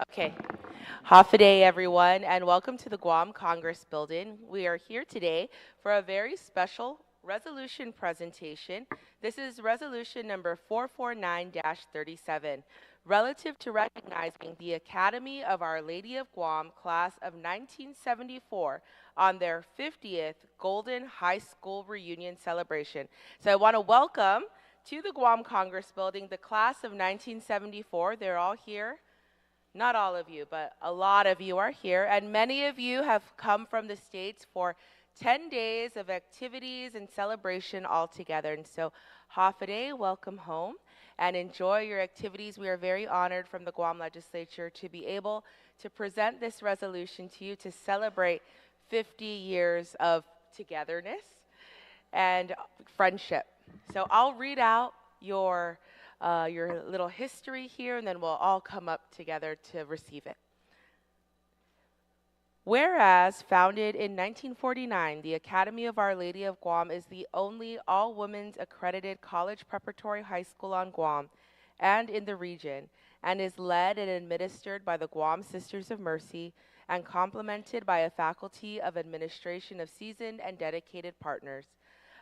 Okay. Half a day, everyone, and welcome to the Guam Congress Building. We are here today for a very special resolution presentation. This is resolution number 449-37, relative to recognizing the Academy of Our Lady of Guam class of 1974 on their 50th Golden High School reunion celebration. So I want to welcome to the Guam Congress Building the class of 1974. They're all here. Not all of you, but a lot of you are here, and many of you have come from the States for 10 days of activities and celebration all together. And so, half a day, welcome home and enjoy your activities. We are very honored from the Guam legislature to be able to present this resolution to you to celebrate 50 years of togetherness and friendship. So, I'll read out your little history here, and then we'll all come up together to receive it. Whereas founded in 1949, the Academy of Our Lady of Guam is the only all-women's accredited college preparatory high school on Guam and in the region, and is led and administered by the Guam Sisters of Mercy and complemented by a faculty of administration of seasoned and dedicated partners.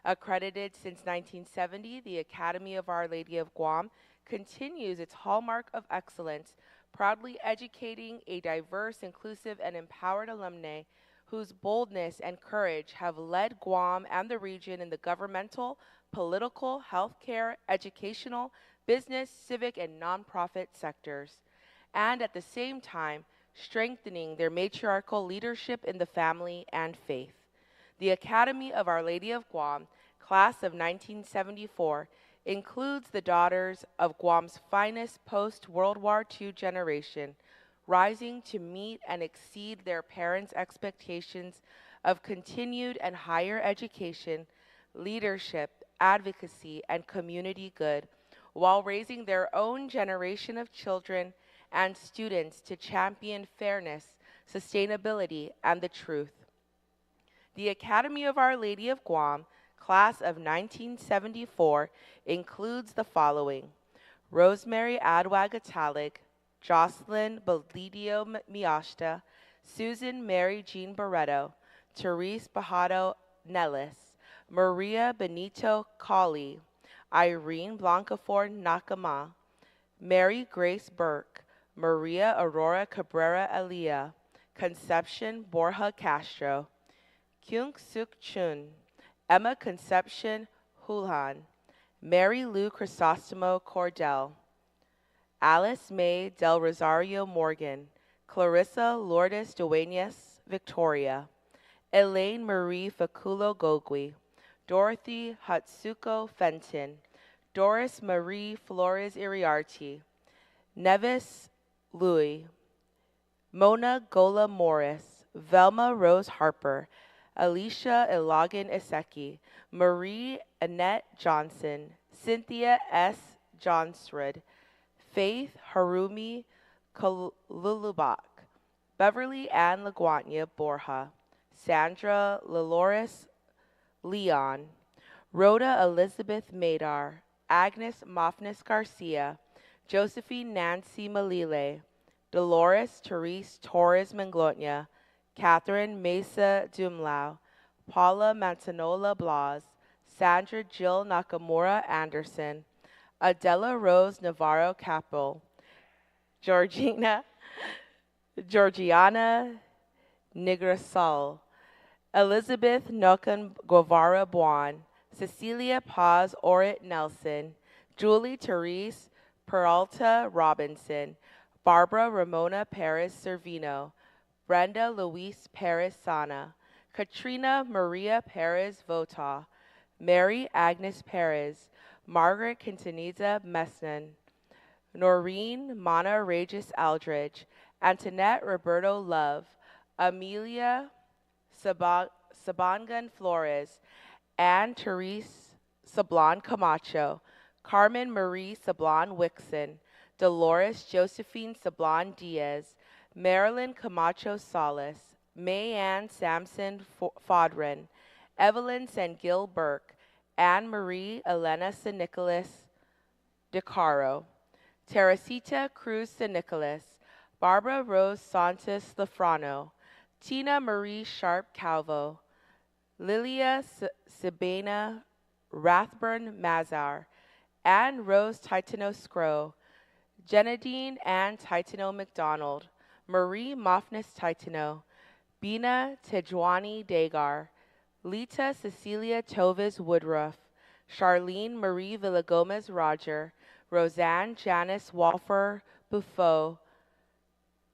Accredited since 1970, the Academy of Our Lady of Guam continues its hallmark of excellence, proudly educating a diverse, inclusive, and empowered alumni whose boldness and courage have led Guam and the region in the governmental, political, healthcare, educational, business, civic, and nonprofit sectors, and at the same time, strengthening their matriarchal leadership in the family and faith. The Academy of Our Lady of Guam, class of 1974, includes the daughters of Guam's finest post-World War II generation, rising to meet and exceed their parents' expectations of continued and higher education, leadership, advocacy, and community good, while raising their own generation of children and students to champion fairness, sustainability, and the truth. The Academy of Our Lady of Guam, class of 1974, includes the following: Rosemary Adwag Atalik, Jocelyn Belidio Miashta, Susan Mary Jean Barreto, Therese Bajado Nellis, Maria Benito Colley, Irene Blancafor Nakama, Mary Grace Burke, Maria Aurora Cabrera Elia, Conception Borja Castro, Kyung Suk Chun, Emma Conception Hulhan, Mary Lou Crisostomo Cordell, Alice May Del Rosario Morgan, Clarissa Lourdes Duenas Victoria, Elaine Marie Faculo Gogui, Dorothy Hatsuko Fenton, Doris Marie Flores Iriarte, Nevis Louis, Mona Gola Morris, Velma Rose Harper, Alicia Ilagan Iseki, Marie Annette Johnson, Cynthia S. Johnsrud, Faith Harumi Kalulubak, Beverly Ann Laguanya Borja, Sandra Laloris Leon, Rhoda Elizabeth Madar, Agnes Mofnis Garcia, Josephine Nancy Malile, Dolores Therese Torres Manglotnia, Catherine Mesa Dumlau, Paula Mantanola Blas, Sandra Jill Nakamura Anderson, Adela Rose Navarro Capel, Georgiana Nigrasol, Elizabeth Nokan Guevara Buon, Cecilia Paz Orit Nelson, Julie Therese Peralta Robinson, Barbara Ramona Perez Servino, Brenda Luis Perez Sana, Katrina Maria Perez Vota, Mary Agnes Perez, Margaret Quintanilla Mesnan, Noreen Mana Regis Aldridge, Antoinette Roberto Love, Amelia Sabangan Flores, Anne Therese Sablon Camacho, Carmen Marie Sablon Wixon, Dolores Josephine Sablon Diaz, Marilyn Camacho Salas, Mayanne Sampson Fodrin, Evelyn Sangil Burke, Anne Marie Elena San Nicolas De Caro, Teresita Cruz San Nicolas, Barbara Rose Santos Lafrano, Tina Marie Sharp Calvo, Lilia Sabina Rathburn Mazar, Anne Rose Titano Scrow, Jenadine Ann Titano McDonald, Marie Mofnis Titano, Bina Tejwani Dagar, Lita Cecilia Tovis Woodruff, Charlene Marie Villagomez Roger, Roseanne Janice Walfer Buffo,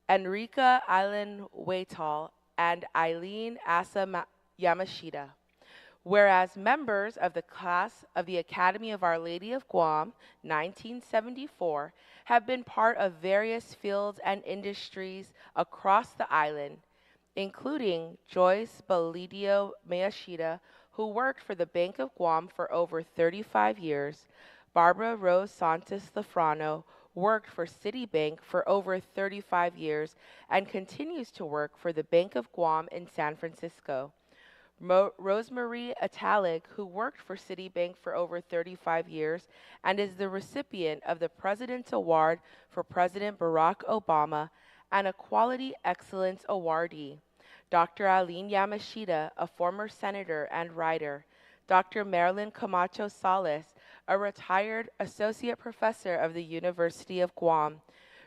Enrica Island Waytall, and Eileen Asa Yamashita. Whereas members of the class of the Academy of Our Lady of Guam, 1974, have been part of various fields and industries across the island, including Joyce Belidio Miyashita, who worked for the Bank of Guam for over 35 years. Barbara Rose Santos Lafrano worked for Citibank for over 35 years and continues to work for the Bank of Guam in San Francisco. Rosemarie Italic, who worked for Citibank for over 35 years and is the recipient of the President's Award for President Barack Obama and a Quality Excellence Awardee. Dr. Eileen Yamashita, a former senator and writer. Dr. Marilyn Camacho Salas, a retired associate professor of the University of Guam.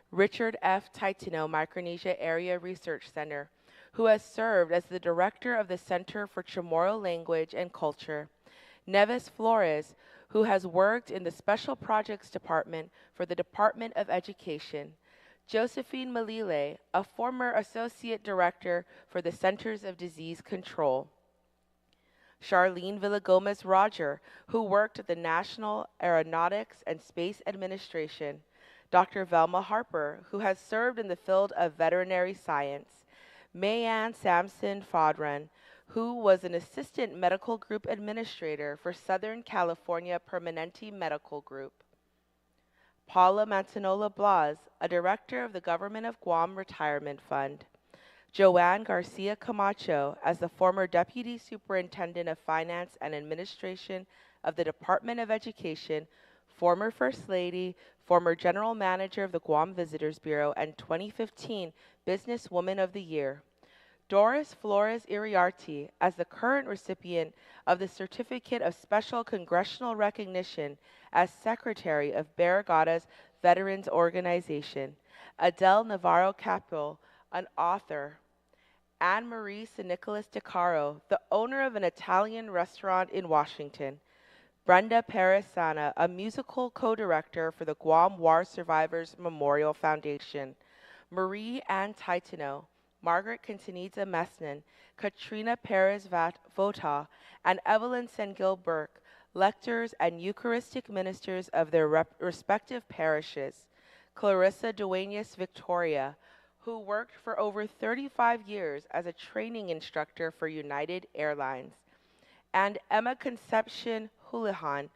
Richard F. Titano, Micronesia Area Research Center, who has served as the director of the Center for Chamorro Language and Culture. Neves Flores, who has worked in the Special Projects Department for the Department of Education. Josephine Malile, a former associate director for the Centers of Disease Control. Charlene Villagomez Roger, who worked at the National Aeronautics and Space Administration. Dr. Velma Harper, who has served in the field of veterinary science. Mayanne Sampson Fodran, who was an assistant medical group administrator for Southern California Permanente Medical Group. Paula Mantanola Blas, a director of the Government of Guam Retirement Fund. Joanne Garcia Camacho, as the former Deputy Superintendent of Finance and Administration of the Department of Education, former First Lady, former General Manager of the Guam Visitors Bureau, and 2015 Businesswoman of the Year. Doris Flores Iriarte, as the current recipient of the Certificate of Special Congressional Recognition as Secretary of Barragadas Veterans Organization. Adele Navarro Capel, an author. Anne-Marie Nicholas DeCaro, the owner of an Italian restaurant in Washington. Brenda Peresana, a musical co-director for the Guam War Survivors Memorial Foundation. Marie Ann Titano, Margaret Quintanilla Mesnan, Katrina Perez Vota, and Evelyn Sengil Burke, lectors and Eucharistic ministers of their respective parishes. Clarissa Duenas Victoria, who worked for over 35 years as a training instructor for United Airlines. And Emma Concepcion Houlihan,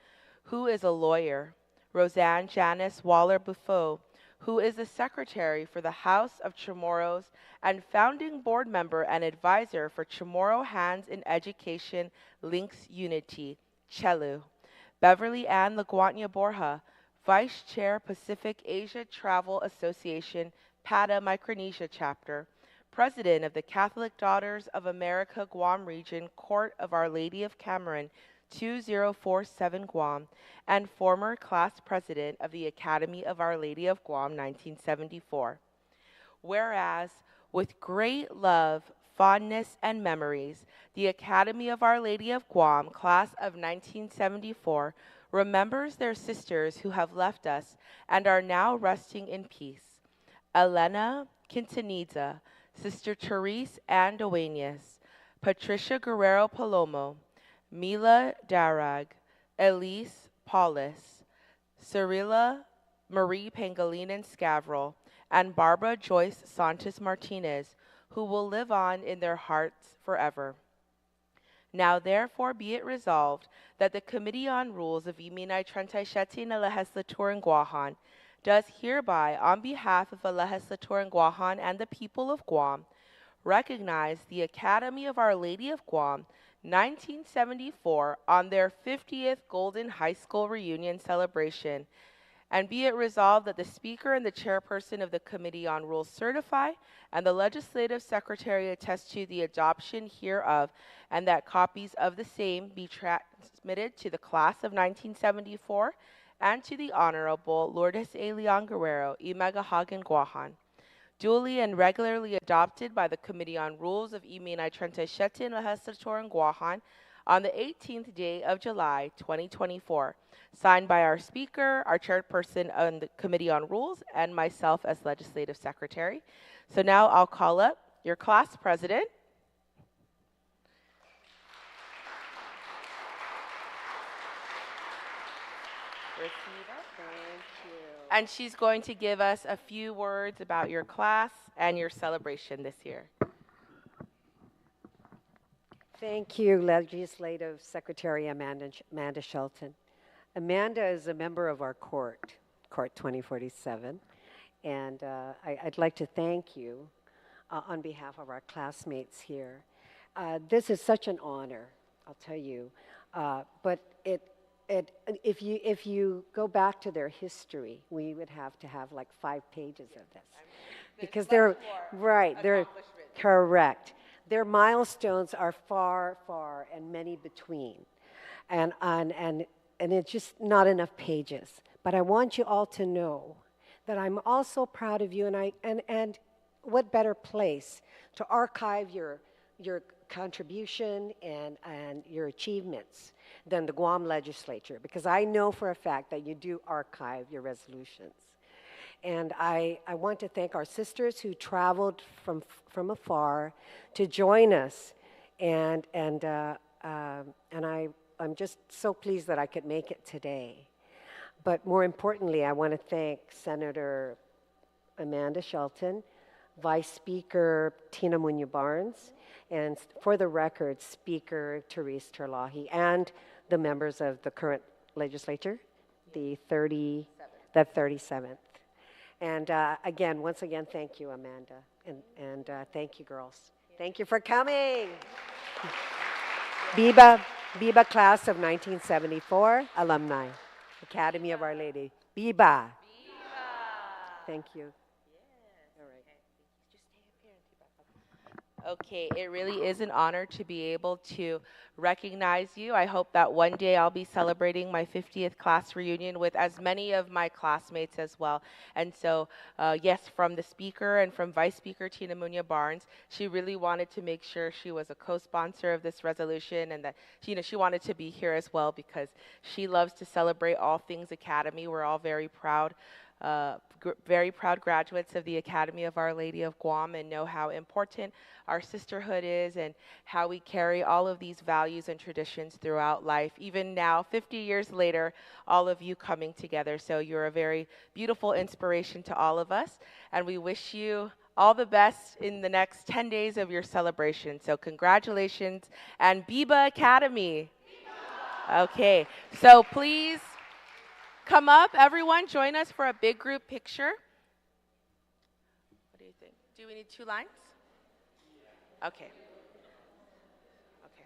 who is a lawyer. Roseanne Janice Waller Buffo, who is the secretary for the House of Chamorros and founding board member and advisor for Chamorro Hands in Education Links Unity, CHELU. Beverly Ann Laguatnia Borja, vice chair Pacific Asia Travel Association, PATA Micronesia chapter, president of the Catholic Daughters of America Guam Region Court of Our Lady of Cameron, 2047 Guam, and former class president of the Academy of Our Lady of Guam, 1974. Whereas, with great love, fondness, and memories, the Academy of Our Lady of Guam, class of 1974, remembers their sisters who have left us and are now resting in peace. Elena Quintanilla, Sister Therese Ann Duenas, Patricia Guerrero Palomo, Mila Darag, Elise Paulus, Cirilla Marie Pangilinan Scavril, and Barbara Joyce Santos Martinez, who will live on in their hearts forever. Now therefore be it resolved that the Committee on Rules of Iminay 37 na Legislature in Guahan does hereby, on behalf of the Legislature in Guahan and the people of Guam, recognize the Academy of Our Lady of Guam, 1974, on their 50th Golden High School Reunion celebration, And be it resolved that the Speaker and the Chairperson of the Committee on Rules certify, and the Legislative Secretary attest to the adoption hereof, and that copies of the same be transmitted to the class of 1974 and to the Honorable Lourdes A. Leon Guerrero, Imagahagan Guahan. Duly and regularly adopted by the Committee on Rules of Iminay Trente Shelton, Legislature Guahan on the 18th day of July, 2024. Signed by our Speaker, our Chairperson on the Committee on Rules, and myself as Legislative Secretary. So now I'll call up your class president. And she's going to give us a few words about your class and your celebration this year. Thank you, Legislative Secretary Amanda Shelton. Amanda is a member of our Court 2047, and I'd like to thank you on behalf of our classmates here. This is such an honor, I'll tell you, but if you go back to their history, we would have to have like 5 pages of this, because they're right. They're correct. Their milestones are far, far, and many between, and it's just not enough pages. But I want you all to know that I'm also proud of you, and what better place to archive your contribution and your achievements than the Guam legislature, because I know for a fact that you do archive your resolutions. And I want to thank our sisters who traveled from afar to join us, and I'm just so pleased that I could make it today. But more importantly, I want to thank Senator Amanda Shelton, Vice Speaker Tina Muña Barnes, and for the record, Speaker Therese Terlahi, and the members of the current legislature, the 37th. And once again, thank you, Amanda, and thank you, girls. Thank you for coming. Biba class of 1974, alumni, Academy of Our Lady. Biba. Thank you. Okay, it really is an honor to be able to recognize you. I hope that one day I'll be celebrating my 50th class reunion with as many of my classmates as well. And so, yes, from the Speaker and from Vice Speaker Tina Muña Barnes, she really wanted to make sure she was a co-sponsor of this resolution, and that she wanted to be here as well because she loves to celebrate all things Academy. We're all very proud graduates of the Academy of Our Lady of Guam, and know how important our sisterhood is and how we carry all of these values and traditions throughout life. Even now, 50 years later, all of you coming together. So you're a very beautiful inspiration to all of us, and we wish you all the best in the next 10 days of your celebration. So congratulations, and Biba Academy. Biba. Okay, so please come up, everyone. Join us for a big group picture. What do you think? Do we need 2 lines? Okay. Okay.